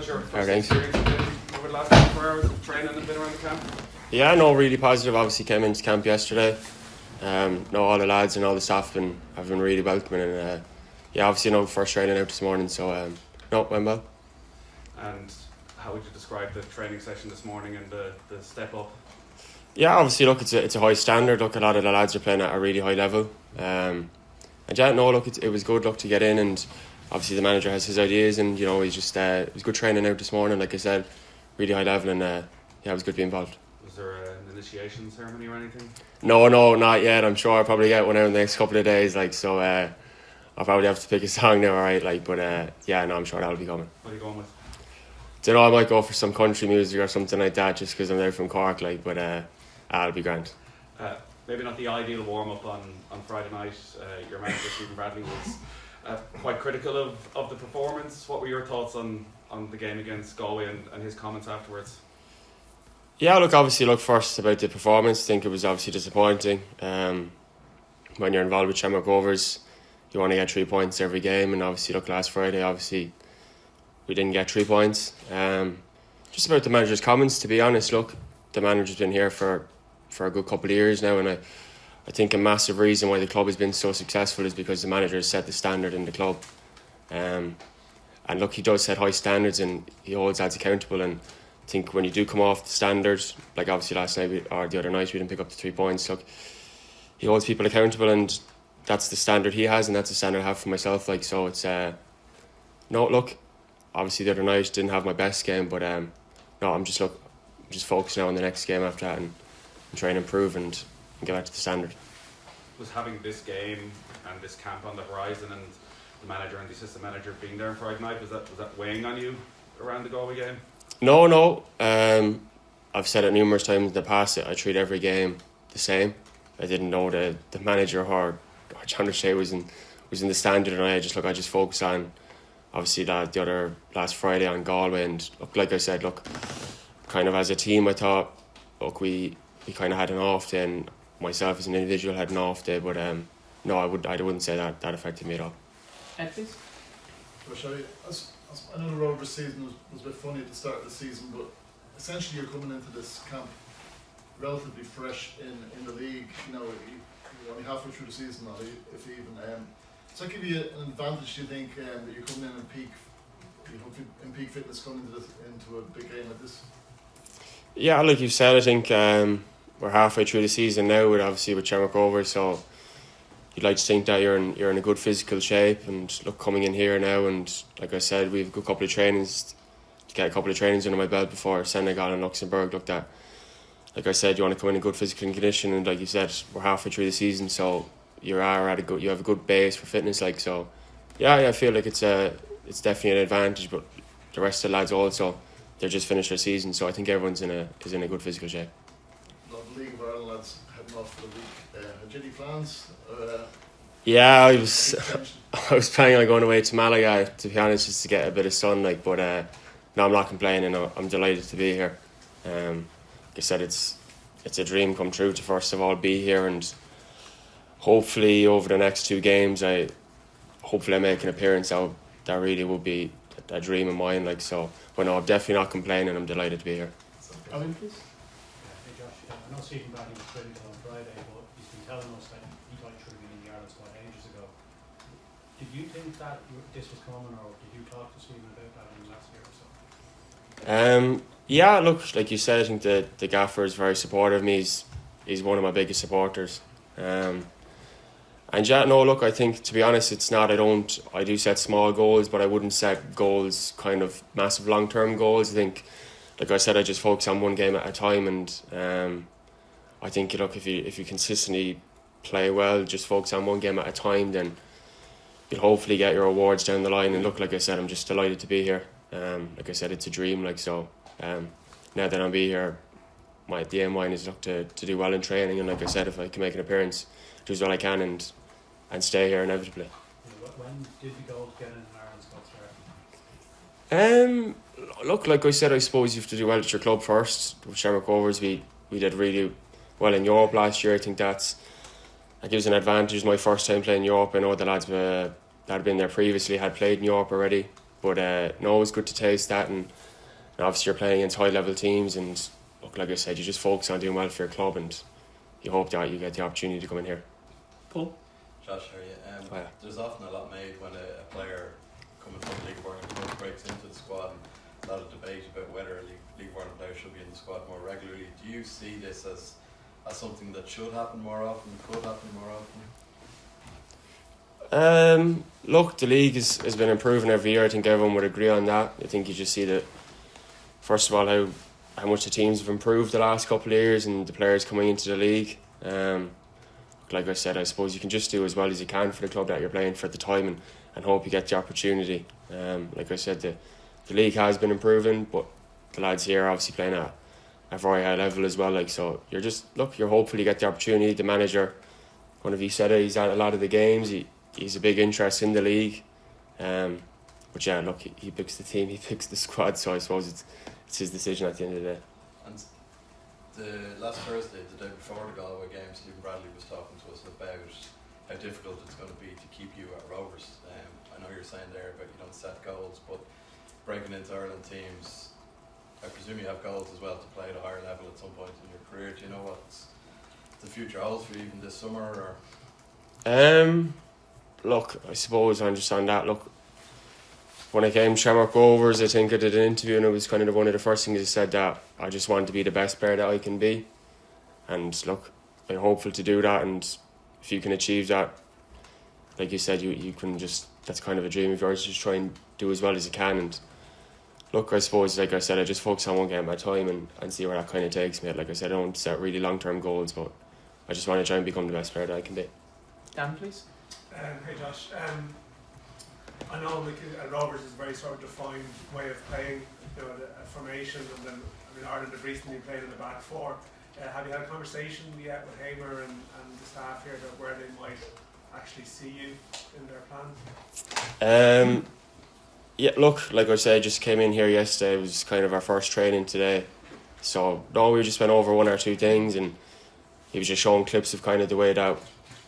was your first experience over the last 24 hours of training and a bit around the camp? Yeah, no, really positive. Obviously came into camp yesterday. All the lads and all the staff have been really welcoming, and obviously first training out this morning, so went well. And how would you describe the training session this morning and the step up? Yeah, obviously it's a high standard. Look, a lot of the lads are playing at a really high level. It was good to get in, and obviously the manager has his ideas, and he's just it was good training out this morning. Like I said, really high level, and it was good to be involved. Was there an initiation ceremony or anything? No, not yet. I'm sure I'll probably get one out in the next couple of days. I'll probably have to pick a song now, alright. I'm sure that'll be coming. What are you going with? Don't know. I might go for some country music or something like that, just because I'm there from Cork. That'll be grand. Maybe not the ideal warm up on Friday night. Your manager Stephen Bradley was quite critical of the performance. What were your thoughts on the game against Galway and his comments afterwards? Yeah, obviously, first about the performance. I think it was obviously disappointing. When you're involved with Shamrock Rovers, you want to get 3 points every game, and obviously, last Friday, obviously, we didn't get 3 points. Just about the manager's comments, to be honest, the manager's been here for a good couple of years now, and I think a massive reason why the club has been so successful is because the manager has set the standard in the club. He does set high standards, and he holds lads accountable, and I think when you do come off the standards, like obviously last night or the other night we didn't pick up the 3 points, he holds people accountable, and that's the standard he has, and that's the standard I have for myself. It's obviously the other night didn't have my best game, but I'm just focusing now on the next game after that and try and improve and get back to the standard. Was having this game and this camp on the horizon and the manager and the assistant manager being there on Friday night, was that weighing on you around the Galway game? No. I've said it numerous times in the past that I treat every game the same. I didn't know the manager or John O'Shea was in the standard, and I just focus on obviously the other last Friday on Galway, and like I said, kind of as a team I thought we kind of had an off day, and myself as an individual had an off day, but I wouldn't say that affected me at all. Ed, please. I know the Rovers season was a bit funny at the start of the season, but essentially you're coming into this camp relatively fresh in the league. You're only halfway through the season, if even. Does that give you an advantage, do you think, that you're coming in peak fitness coming into a big game like this? Yeah, like you said, I think we're halfway through the season now with Shamrock Rovers, so you'd like to think that you're in a good physical shape, and coming in here now, and like I said, we have a good couple of trainings to get a couple of trainings under my belt before Senegal and Luxembourg. Like I said, you want to come in good physical condition, and like you said, we're halfway through the season, so you have a good base for fitness. I feel like it's definitely an advantage, but the rest of the lads also, they're just finished their season, so I think everyone's is in a good physical shape. The League of Ireland lads heading off for the week. Had you any plans? Yeah, I was planning on going away to Malaga, to be honest, just to get a bit of sun. But no, I'm not complaining. I'm delighted to be here. Like I said, it's a dream come true to first of all be here, and hopefully over the next 2 games, I make an appearance. That really would be a dream of mine. But no, I'm definitely not complaining. I'm delighted to be here. Alan, please. Hey Josh, I know Stephen Bradley was critical on Friday, but he's been telling us that he thought he should have been in the Ireland squad ages ago. Did you think that this was coming, or did you talk to Stephen about that in the last year or so? Yeah, like you said, I think the gaffer is very supportive of me. He's one of my biggest supporters. I think, to be honest, it's not. I do set small goals, but I wouldn't set goals, kind of massive long-term goals. I think, like I said, I just focus on one game at a time, and I think if you consistently play well, just focus on one game at a time, then you'll hopefully get your rewards down the line. And like I said, I'm just delighted to be here. Like I said, it's a dream. Now that I'm be here, the aim mine is to do well in training, and like I said, if I can make an appearance, do as well I can, and stay here inevitably. When did the goal get in Ireland squad start? Like I said, I suppose you have to do well at your club first. With Shamrock Rovers, we did really well in Europe last year. I think that gives an advantage. My first time playing Europe, I know the lads that had been there previously had played in Europe already. But no, it was good to taste that, and obviously you're playing against high level teams, and look, like I said, you just focus on doing well for your club, and you hope that you get the opportunity to come in here. Paul? Josh, how are you? Oh, yeah. There's often a lot made when a player coming from the League of Ireland breaks into the squad, and a lot of debate about whether a League of Ireland player should be in the squad more regularly. Do you see this as something that should happen more often, could happen more often? Look, the league has been improving every year. I think everyone would agree on that. I think you just see that, first of all, how much the teams have improved the last couple of years and the players coming into the league. Like I said, I suppose you can just do as well as you can for the club that you're playing for at the time, and hope you get the opportunity. Like I said, the league has been improving, but the lads here are obviously playing at a very high level as well. Like, so you're hopeful you get the opportunity. The manager, one of you said it, he's at a lot of the games. He's a big interest in the league. But yeah, look, he picks the team, he picks the squad, so I suppose it's his decision at the end of the day. And the last Thursday, the day before the Galway game, Stephen Bradley was talking to us about how difficult it's going to be to keep you at Rovers. I know you're saying there about you don't set goals, but breaking into Ireland teams, I presume you have goals as well to play at a higher level at some point in your career. Do you know what the future holds for you even this summer? Or? Look, I suppose I understand that. Look, when I came to Shamrock Rovers, I think I did an interview, and it was kind of one of the first things I said, that I just want to be the best player that I can be. And look, I'm hopeful to do that, and if you can achieve that, like you said, you can just, that's kind of a dream of yours, just try and do as well as you can. And look, I suppose, like I said, I just focus on one game at a time and see where that kind of takes me. Like I said, I don't set really long-term goals, but I just want to try and become the best player that I can be. Dan, please. Hey Josh, I know like Rovers is a very sort of defined way of playing, you know, a formation, and then Ireland have recently played in the back four. Have you had a conversation yet with Hamer and the staff here about where they might actually see you in their plans? Yeah, look, like I said, I just came in here yesterday. It was kind of our first training today, so no, we just went over one or two things, and he was just showing clips of kind of the way that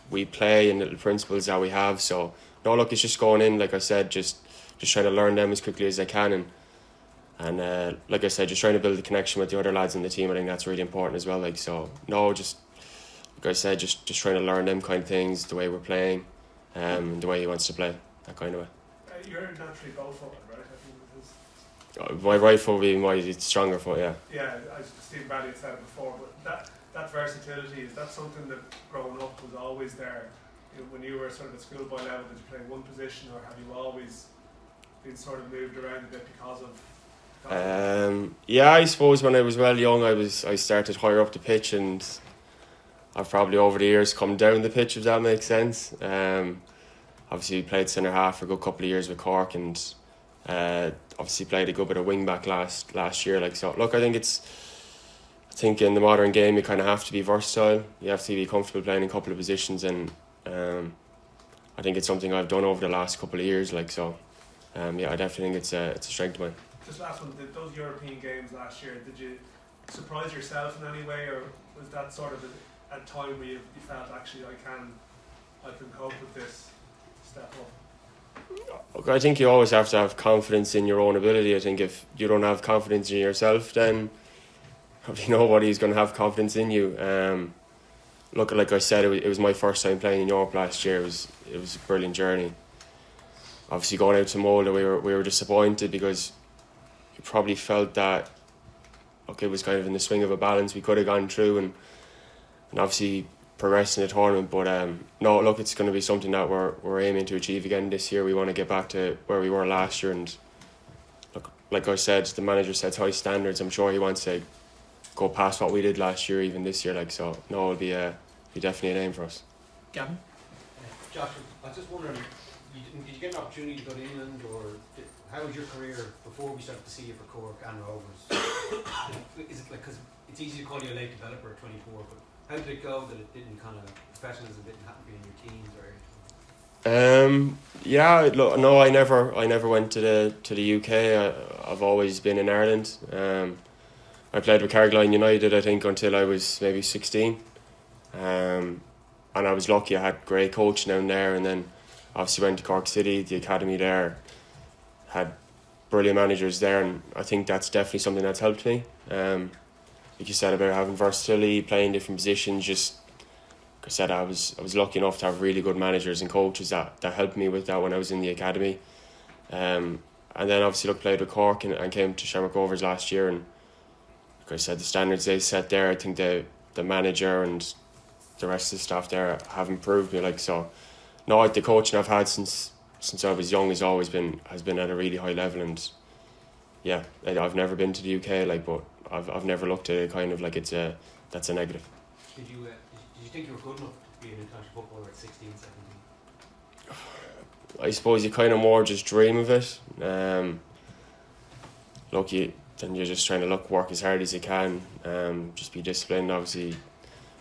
we play and little principles that we have. So no, look, it's just going in, like I said, just trying to learn them as quickly as I can, and like I said, just trying to build a connection with the other lads in the team. I think that's really important as well. Like, so no, just like I said, just trying to learn them kind of things, the way we're playing, the way he wants to play, that kind of way. You're naturally bow-footed, right? I think it is. My right foot will be my stronger foot, yeah. Yeah, as Stephen Bradley had said it before, but that versatility, is that something that growing up was always there? You know, when you were sort of at schoolboy level, did you play one position, or have you always been sort of moved around a bit because of? Yeah, I suppose when I was well young, I started higher up the pitch, and I've probably over the years come down the pitch, if that makes sense. Obviously played centre half for a good couple of years with Cork, and obviously played a good bit of wing back last year. Like, so look, I think in the modern game you kind of have to be versatile. You have to be comfortable playing in a couple of positions, and I think it's something I've done over the last couple of years. Like, so yeah, I definitely think it's a strength of mine. Just last one, those European games last year, did you surprise yourself in any way, or was that sort of a time where you felt actually I can cope with this step up? Look, I think you always have to have confidence in your own ability. I think if you don't have confidence in yourself, then probably nobody's going to have confidence in you. Look, like I said, it was my first time playing in Europe last year. It was a brilliant journey. Obviously, going out to Molde, we were disappointed because we probably felt that it was kind of in the swing of a balance. We could have gone through and obviously progressed in the tournament, but no, look, it's going to be something that we're aiming to achieve again this year. We want to get back to where we were last year, and look, like I said, the manager sets high standards. I'm sure he wants to go past what we did last year, even this year. Like, so no, it'll be definitely an aim for us. Gavin? Josh, I was just wondering, did you get an opportunity to go to England, or how was your career before we started to see you for Cork and Rovers? Is it like, because it's easy to call you a late developer at 24, but how did it go that it didn't kind of, professionalism didn't happen to be in your teens or anything? Yeah, look, no, I never went to the UK. I've always been in Ireland. I played with Carrigaline United, I think, until I was maybe 16. And I was lucky, I had great coach down there, and then obviously went to Cork City, the academy there, had brilliant managers there, and I think that's definitely something that's helped me. Like you said about having versatility, playing different positions, just like I said, I was lucky enough to have really good managers and coaches that helped me with that when I was in the academy. And then obviously played with Cork and came to Shamrock Rovers last year, and like I said, the standards they set there, I think the manager and the rest of the staff there have improved me. Like, so no, the coaching I've had since I was young has been at a really high level, and yeah, I've never been to the UK, like, but I've never looked at it kind of like that's a negative. Did you think you were good enough to be an international footballer at 16, 17? I suppose you kind of more just dream of it. Then you're just trying to work as hard as you can. Just be disciplined, obviously,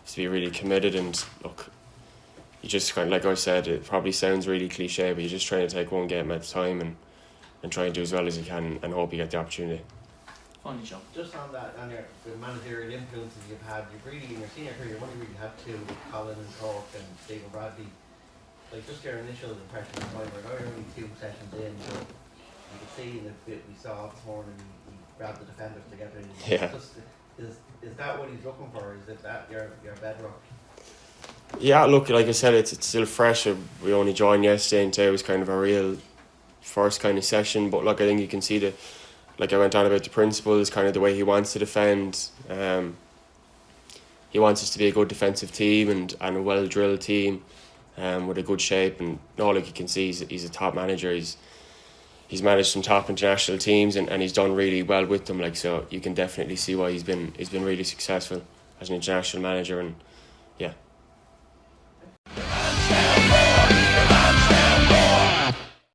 just be really committed, and you just kind of, like I said, it probably sounds really cliche, but you're just trying to take one game at a time and try and do as well as you can and hope you get the opportunity. Finally, Sean. Just on that, on the managerial influences you've had, you've really, in your senior career, you've only really had two, with Colin and Cork and Stephen Bradley. Like, just your initial impression of the time, we're now only 2 sessions in, but you could see in the bit we saw this morning, he grabbed the defenders together. Yeah. Is that what he's looking for? Is it that your bedrock? Yeah, look, like I said, it's still fresh. We only joined yesterday, and today was kind of a real first kind of session. But look, I think you can see like I went on about the principles, kind of the way he wants to defend. He wants us to be a good defensive team and a well drilled team, with a good shape. And no, like you can see, he's a top manager. He's managed some top international teams and he's done really well with them. Like, so you can definitely see why he's been really successful as an international manager. And